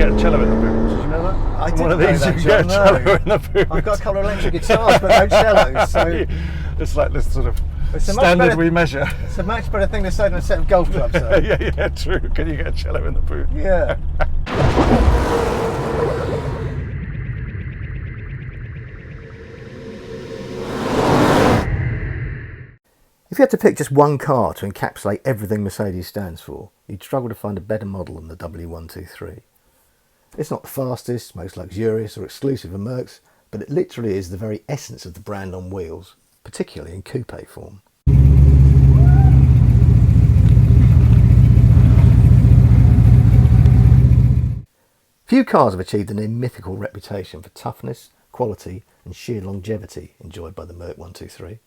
get a cello in the boot. Did you know that? I didn't One of know these that, you can get a John, cello no. in the boot. I've got a couple of electric guitars, but no cellos. So it's like this sort of it's a much standard better- we measure. it's a much better thing to say than a set of golf clubs. Though. yeah, true. Can you get a cello in the boot? Yeah. If you had to pick just one car to encapsulate everything Mercedes stands for, you'd struggle to find a better model than the W123. It's not the fastest, most luxurious or exclusive of Mercs, but it literally is the very essence of the brand on wheels, particularly in coupe form. Few cars have achieved the near mythical reputation for toughness, quality and sheer longevity enjoyed by the Merc 123.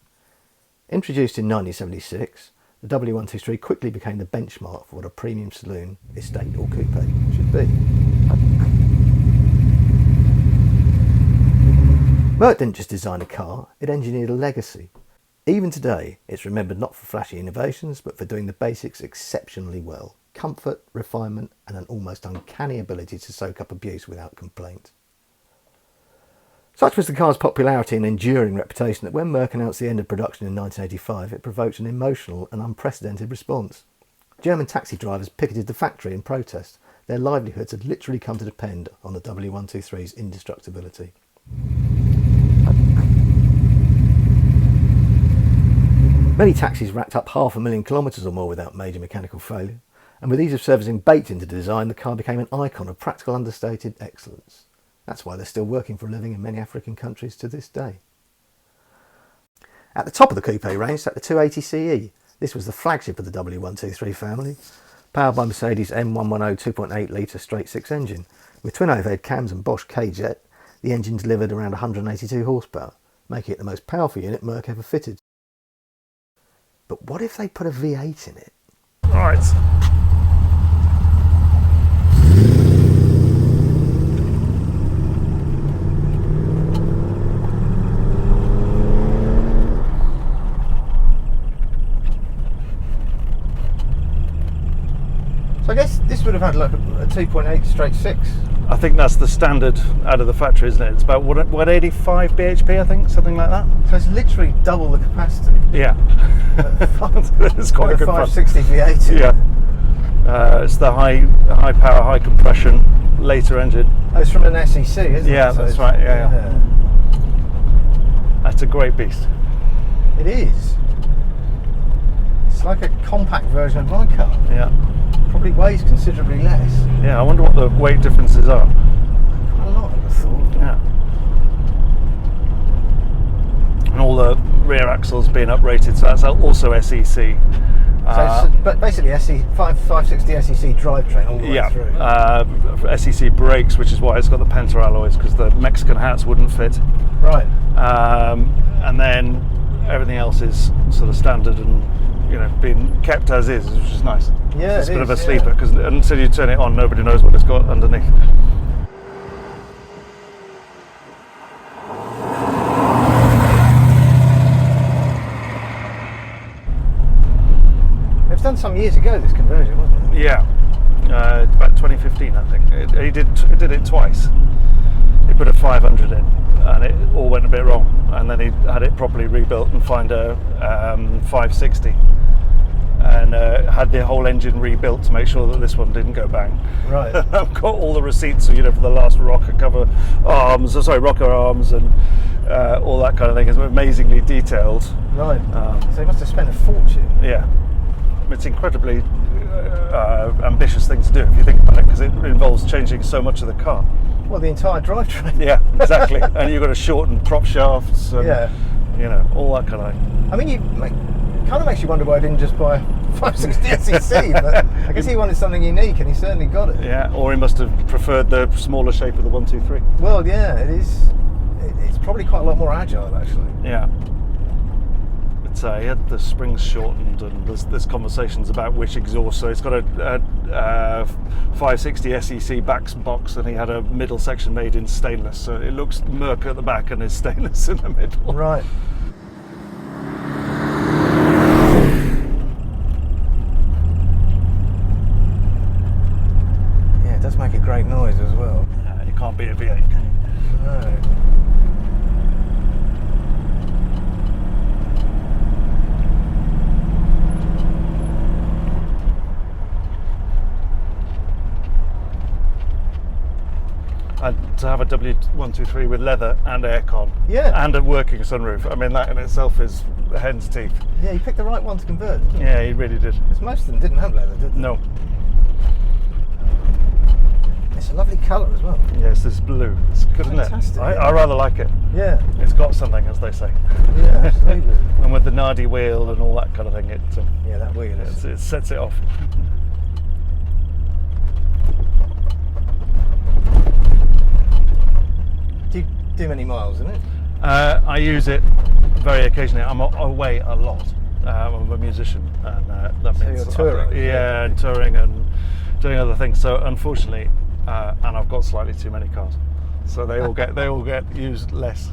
Introduced in 1976, the W123 quickly became the benchmark for what a premium saloon, estate or coupe should be. Merc didn't just design a car, it engineered a legacy. Even today, it's remembered not for flashy innovations, but for doing the basics exceptionally well. Comfort, refinement and an almost uncanny ability to soak up abuse without complaint. Such was the car's popularity and enduring reputation that when Merc announced the end of production in 1985, it provoked an emotional and unprecedented response. German taxi drivers picketed the factory in protest. Their livelihoods had literally come to depend on the W123's indestructibility. Many taxis racked up 500,000 kilometres or more without major mechanical failure, and with ease of servicing baked into the design, the car became an icon of practical understated excellence. That's why they're still working for a living in many African countries to this day. At the top of the coupe range sat the 280CE. This was the flagship of the W123 family, powered by Mercedes M110 2.8 litre straight six engine. With twin overhead cams and Bosch K-Jet, the engine delivered around 182 horsepower, making it the most powerful unit Merc ever fitted. But what if they put a V8 in it? Right. So I guess this would have had like a 2.8 straight 6. I think that's the standard out of the factory, isn't it? It's about 185 bhp, I think, something like that. So it's literally double the capacity. Yeah. It's quite a good front. 560 V8. Yeah. It's the high power, high compression later engine. Oh, it's from an SEC, isn't it? Yeah, So that's it's- right. Yeah. That's a great beast. It is. It's like a compact version of my car. Yeah. Probably weighs considerably less. Yeah, I wonder what the weight differences are. Quite a lot, I would have thought. Yeah. And all the rear axles being uprated, so that's also SEC. So it's but basically 560 SEC drivetrain all the way through. SEC brakes, which is why it's got the Penta alloys, because the Mexican hats wouldn't fit. Right. And then everything else is sort of standard and being kept as is, which is nice. Yeah, it's a it bit of is, a sleeper because until you turn it on, nobody knows what it's got underneath. It was done some years ago, this conversion, wasn't it? Yeah, about 2015, I think. He did it twice. He put a 500 in, and it all went a bit wrong. And then he had it properly rebuilt and find a 560, and had the whole engine rebuilt to make sure that this one didn't go bang. Right. I've got all the receipts, for the last rocker arms, and all that kind of thing. It's amazingly detailed. Right. So he must have spent a fortune. Yeah. It's incredibly ambitious thing to do if you think about it, because it involves changing so much of the car. Well, the entire drivetrain. Yeah, exactly. And you've got to shorten prop shafts and all that kind of thing. I mean, it kind of makes you wonder why I didn't just buy a 560 SEC, but I guess he wanted something unique and he certainly got it. Yeah, or he must have preferred the smaller shape of the 123. Well, yeah, it is. It's probably quite a lot more agile, actually. Yeah. But he had the springs shortened, and there's conversations about which exhaust. So it's got a 560 SEC box, and he had a middle section made in stainless. So it looks Merc at the back and is stainless in the middle. Right. does make a great noise as well. You can't beat a V8, can you? No. And to have a W123 with leather and aircon, Yeah. and a working sunroof, I mean, that in itself is hen's teeth. Yeah, you picked the right one to convert, didn't you? Yeah, he really did. Because most of them didn't have leather, did they? No. It's a lovely colour as well. Yes, this blue. It's good, Fantastic, isn't it? yeah. I rather like it. Yeah. It's got something, as they say. Yeah, absolutely. And with the Nardi wheel and all that kind of thing, Yeah, that wheel is. it sets it off. Do you do many miles in it? I use it very occasionally. I'm away a lot. I'm a musician, and that So means you're touring? Yeah, and touring and doing other things. So unfortunately, and I've got slightly too many cars, so they all get used less.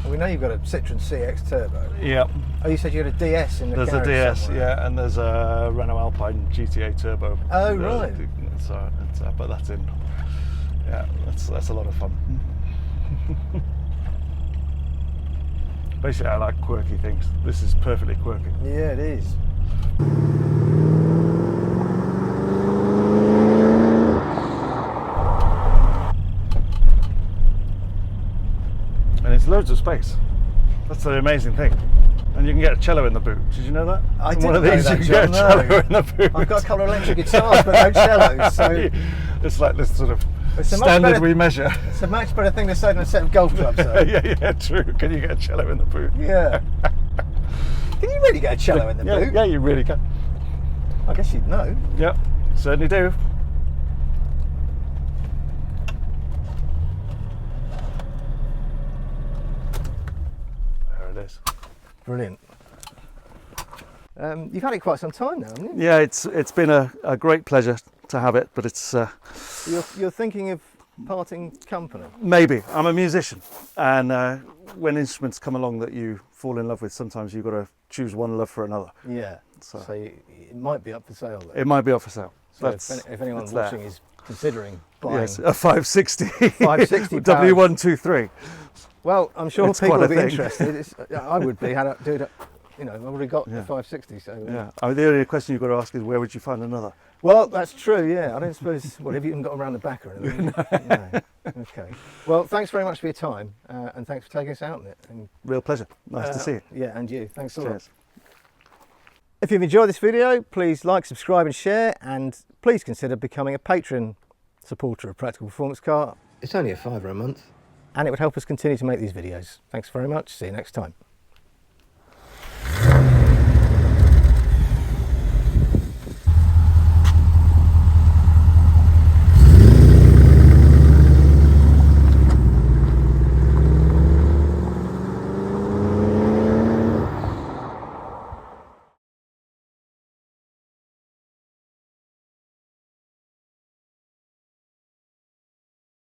We know you've got a Citroen CX Turbo. Yeah. Oh, you said you had a DS in the There's a garage DS, somewhere. yeah, and there's a Renault Alpine GTA Turbo. Oh, right. So, but that's in. Yeah, that's a lot of fun. Basically, I like quirky things. This is perfectly quirky. Yeah, it is. And it's loads of space. That's the amazing thing. And you can get a cello in the boot. Did you know that? I In didn't one of know these, that, you can get a John, no. cello in the boot. I've got a couple of electric guitars, but no cellos, so It's like this sort of It's a much standard better- we measure. it's a much better thing to say than a set of golf clubs, though. yeah, true. Can you get a cello in the boot? Yeah. Can you really get a cello in the Yeah, boot? yeah, you really can. I guess you'd know. Yep, certainly do. There it is. Brilliant. You've had it quite some time now, haven't you? Yeah, it's been a great pleasure to have it, but it's You're thinking of parting company. maybe. I'm a musician, and when instruments come along that you fall in love with, sometimes you've got to choose one love for another. Yeah. So- It might be up for sale, though. It might be up for sale. So if anyone it's there. watching is considering buying, Yes, a 560. 560 W123. well, I'm sure It's people quite will a be thing. interested. I would be. I've already got the Yeah. 560. So Yeah. I mean, the only question you've got to ask is where would you find another? Well, that's true. Yeah, I don't suppose. Well, have you even got around the back or anything? No. Okay. Well, thanks very much for your time, and thanks for taking us out in it. And, Real pleasure. Nice to see you. Yeah, and you. Thanks a lot. Cheers. If you've enjoyed this video, please like, subscribe and share, and please consider becoming a Patreon supporter of Practical Performance Car. It's only a £5 a month. And it would help us continue to make these videos. Thanks very much. See you next time.